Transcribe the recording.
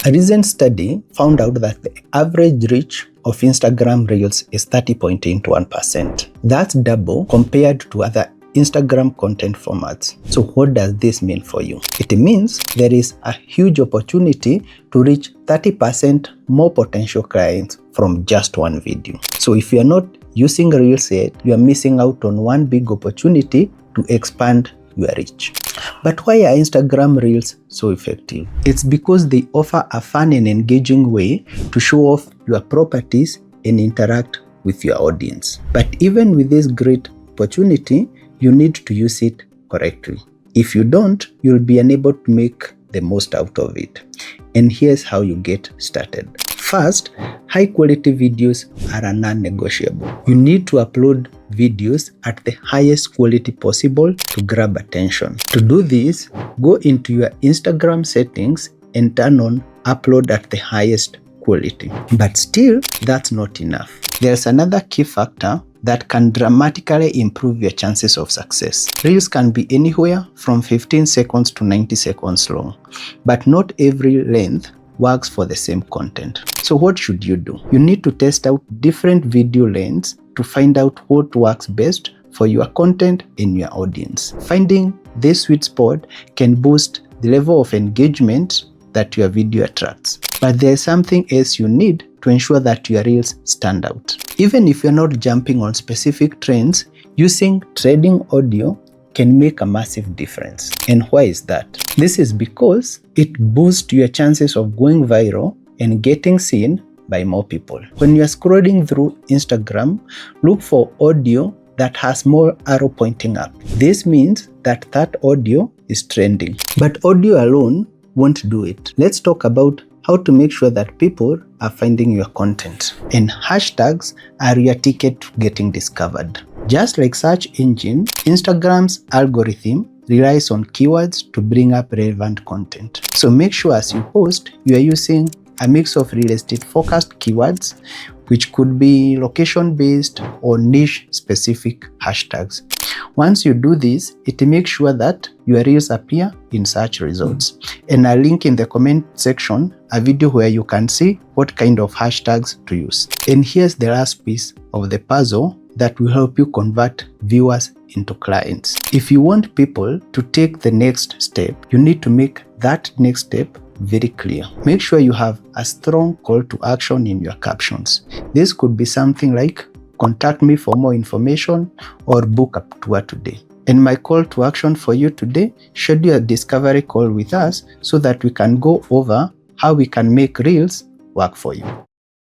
A recent study found out that the average reach of Instagram Reels is 30.81%. That's double compared to other Instagram content formats. So what does this mean for you? It means there is a huge opportunity to reach 30% more potential clients from just one video. So if you are not using Reels yet, you are missing out on one big opportunity to expand your reach. But why are Instagram Reels so effective? It's because they offer a fun and engaging way to show off your properties and interact with your audience. But even with this great opportunity, you need to use it correctly. If you don't, you'll be unable to make the most out of it. And here's how you get started. First, high quality videos are a non-negotiable. You need to upload videos at the highest quality possible to grab attention. To do this, go into your Instagram settings and turn on upload at the highest quality. But still, that's not enough. There's another key factor that can dramatically improve your chances of success. Reels can be anywhere from 15 seconds to 90 seconds long, but not every length works for the same content. So what should you do? You need to test out different video lengths to find out what works best for your content and your audience. Finding this sweet spot can boost the level of engagement that your video attracts. But there's something else you need to ensure that your Reels stand out. Even if you're not jumping on specific trends, using trading audio can make a massive difference. And why is that? This is because it boosts your chances of going viral and getting seen by more people. When you're scrolling through Instagram, look for audio that has more arrow pointing up. This means that audio is trending. But audio alone won't do it. Let's talk about how to make sure that people are finding your content. And hashtags are your ticket to getting discovered. Just like search engine, Instagram's algorithm relies on keywords to bring up relevant content. So make sure as you post, you are using a mix of real estate focused keywords, which could be location based or niche specific hashtags. Once you do this, it makes sure that your reels appear in search results. And I'll link in the comment section a video where you can see what kind of hashtags to use. And here's the last piece of the puzzle that will help you convert viewers into clients. If you want people to take the next step, you need to make that next step very clear. Make sure you have a strong call to action in your captions. This could be something like, contact me for more information or book a tour today. And my call to action for you today, schedule a discovery call with us so that we can go over how we can make Reels work for you.